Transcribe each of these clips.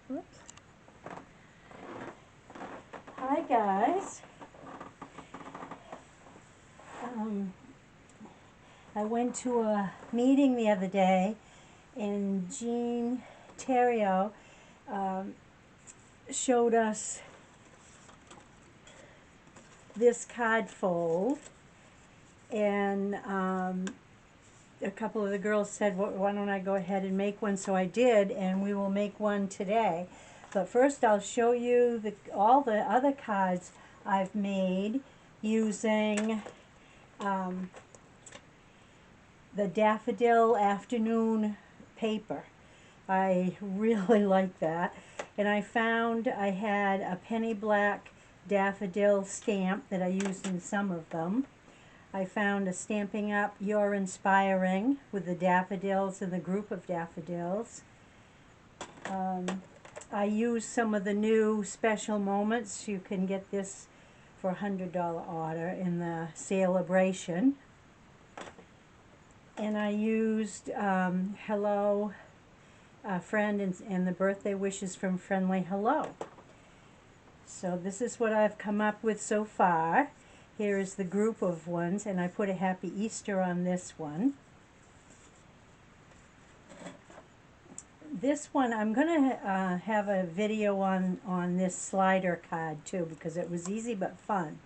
Whoops. Hi guys. I went to a meeting the other day, and Jean Theriault showed us this card fold, and a couple of the girls said, why don't I go ahead and make one? So I did, and we will make one today. But first I'll show you all the other cards I've made using the Daffodil Afternoon paper. I really like that. And I found I had a penny black daffodil stamp that I used in some of them. I found a Stampin' Up! You're Inspiring with the daffodils and the group of daffodils. I used some of the new special moments. You can get this for a $100 order in the Celebration. And I used Hello Friend and the birthday wishes from Friendly Hello. So this is what I've come up with so far. Here is the group of ones, and I put a Happy Easter on this one. This one, I'm going to have a video on this slider card too, because it was easy but fun.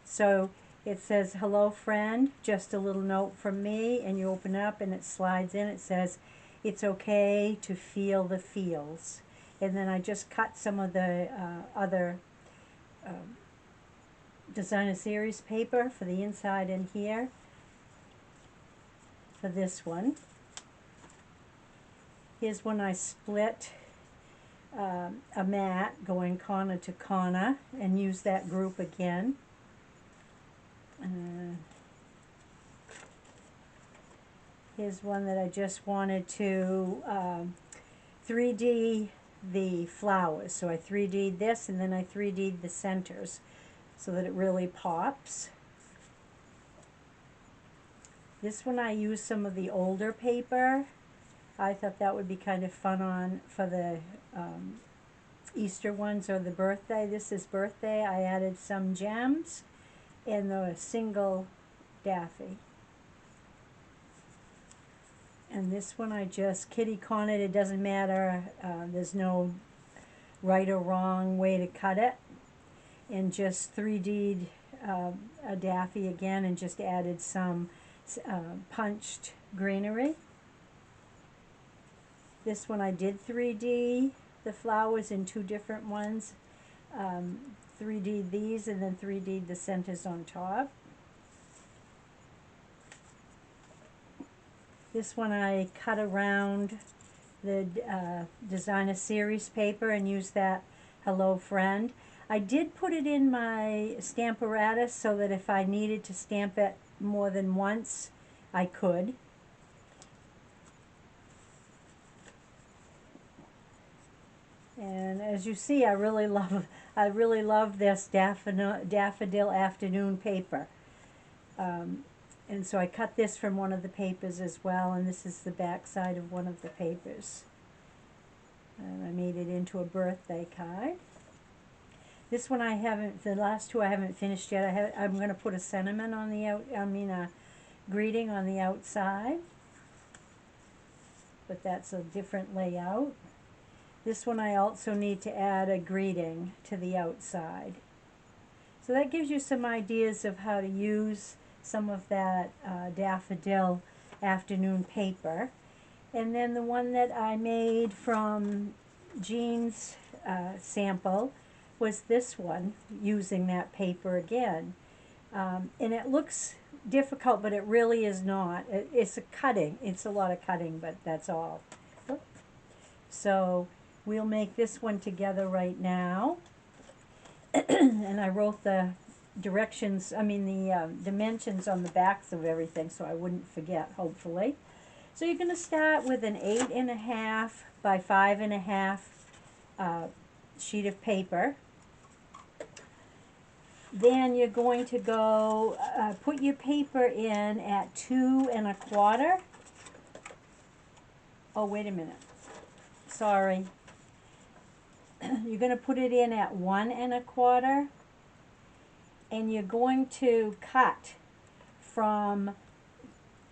So it says, hello friend, just a little note from me, and you open up and it slides in. It says, it's okay to feel the feels. And then I just cut some of the other Designer Series paper for the inside in here for this one. Here's one I split a mat going corner to corner and use that group again. Here's one that I just wanted to 3D the flowers. So I 3D'd this, and then I 3D'd the centers so that it really pops. This one I used some of the older paper. I thought that would be kind of fun on for the Easter ones or the birthday. This is birthday. I added some gems and the single daffy. And this one I just kitty cornered. It doesn't matter. There's no right or wrong way to cut it. And just 3D'd a daffy again and just added some punched greenery. This one I did 3D the flowers in two different ones. 3D'd these and then 3D'd the centers on top. This one I cut around the Designer Series paper and used that Hello Friend. I did put it in my Stamparatus so that if I needed to stamp it more than once, I could. And as you see, I really love this Daffodil Afternoon paper. And so I cut this from one of the papers as well, and this is the back side of one of the papers. And I made it into a birthday card. This one I haven't, the last two I haven't finished yet. I'm going to put a sentiment on the a greeting on the outside. But that's a different layout. This one I also need to add a greeting to the outside. So that gives you some ideas of how to use some of that Daffodil Afternoon paper. And then the one that I made from Jean's sample was this one, using that paper again. And it looks difficult, but it really is not. It's a cutting. It's a lot of cutting, but that's all. So we'll make this one together right now. And I wrote the directions, the dimensions on the backs of everything so I wouldn't forget, hopefully. So you're going to start with an 8.5 by 5.5 sheet of paper. Then you're going to go put your paper in at 2 1/4. Oh, wait a minute. Sorry. you're going to put it in at 1 1/4, and you're going to cut from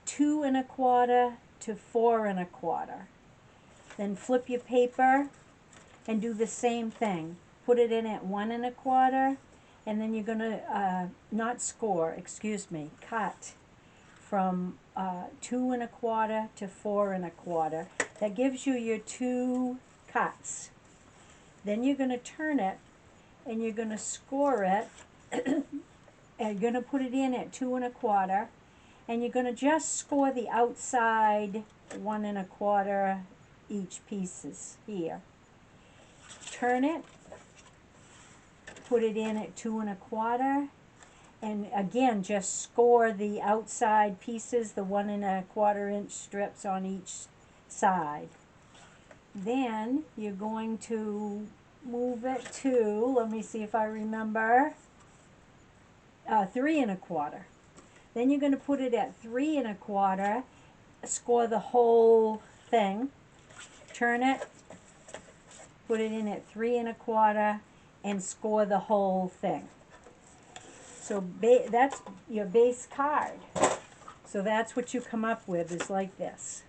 2 1/4 to 4 1/4. Then flip your paper and do the same thing. Put it in at 1 1/4, and then you're going to, not score, excuse me, cut from 2 1/4 to 4 1/4. That gives you your 2 cuts. Then you're going to turn it, and you're going to score it, and you're going to put it in at 2 1/4, and you're going to just score the outside 1 1/4 each pieces here. Turn it, put it in at 2 1/4, and again just score the outside pieces, the 1 1/4 inch strips on each side. Then you're going to move it to, let me see if I remember, 3 1/4. Then you're going to put it at 3 1/4, score the whole thing, turn it, put it in at 3 1/4, and score the whole thing. So that's your base card. So that's what you come up with, is like this.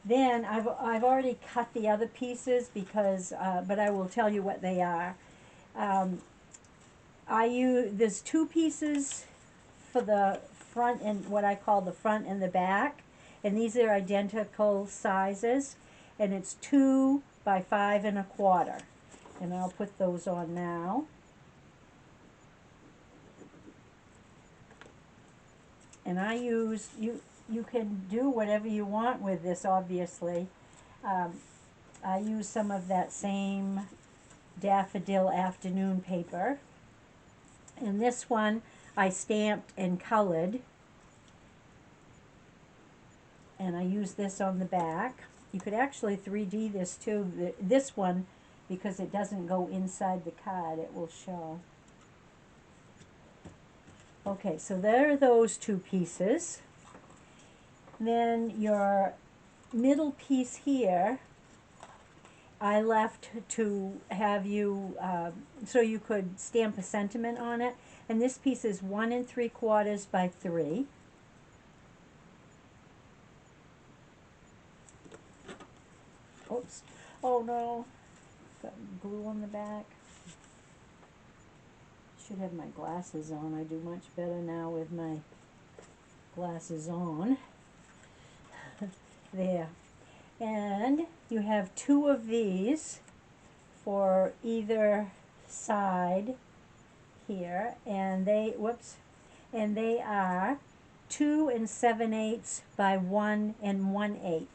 Then I've already cut the other pieces because, but I will tell you what they are. There's 2 pieces for the front and what I call the front and the back, and these are identical sizes, and it's 2 by 5 1/4, and I'll put those on now. And I use, you can do whatever you want with this, obviously. I use some of that same Daffodil Afternoon paper, and this one I stamped and colored, and I use this on the back. You could actually 3D this too. This one, because it doesn't go inside the card, it will show. Okay, so there are those 2 pieces. Then your middle piece here, I left to have you, so you could stamp a sentiment on it. And this piece is 1 3/4 by 3. Oops. Oh no. Got glue on the back. Should have my glasses on. I do much better now with my glasses on. There. And you have 2 of these for either side here, and they, and they are 2 7/8 by 1 1/8.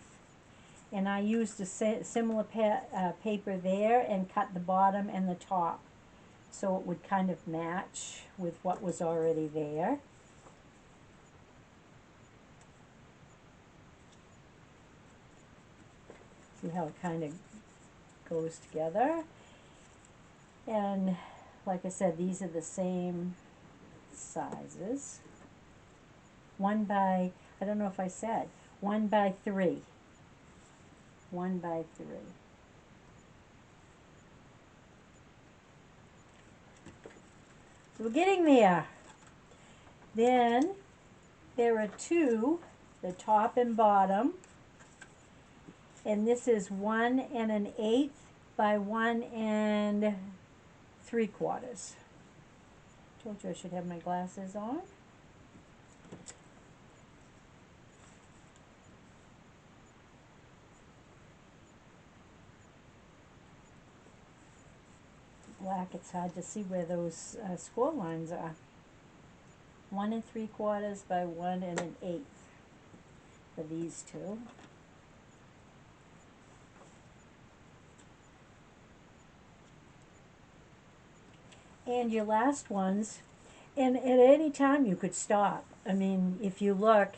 And I used a similar paper there and cut the bottom and the top so it would kind of match with what was already there. See how it kind of goes together. And like I said, these are the same sizes. 1 by, I don't know if I said, 1 by 3. 1 by 3. So we're getting there. Then there are 2, the top and bottom, and this is 1 1/8 by 1 3/4. Told you I should have my glasses on. Black, it's hard to see where those score lines are. 1 3/4 by 1 1/8 for these 2. And your last ones, and at any time you could stop. I mean, if you look,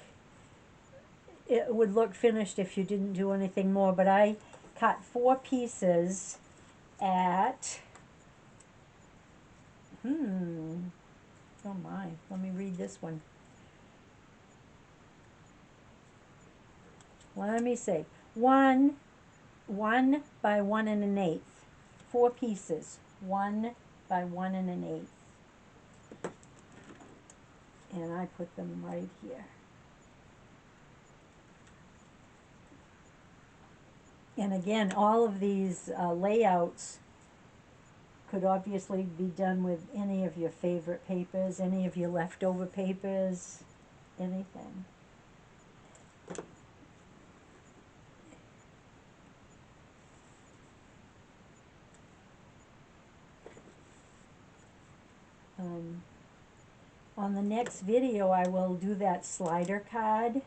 it would look finished if you didn't do anything more, but I cut 4 pieces at, oh my, let me read this one. Let me see, 1 by 1 1/8. 4 pieces, 1 by 1 1/8. And I put them right here. And again, all of these layouts could obviously be done with any of your favorite papers, any of your leftover papers, anything. On the next video, I will do that slider card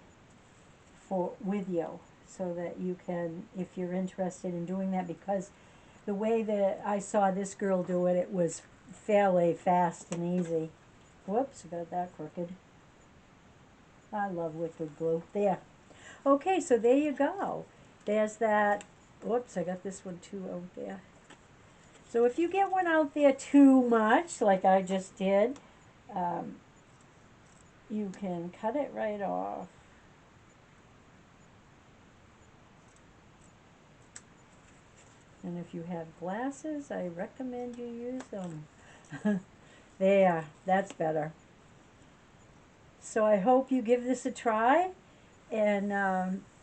with you, so that you can, if you're interested in doing that, because the way that I saw this girl do it, it was fairly fast and easy. Whoops, got that crooked. I love liquid glue. There. Okay, so there you go. There's that. Whoops, I got this one too out there. So if you get one out there too much, like I just did, you can cut it right off. And if you have glasses, I recommend you use them. There, that's better. So I hope you give this a try. And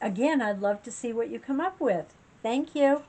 again, I'd love to see what you come up with. Thank you.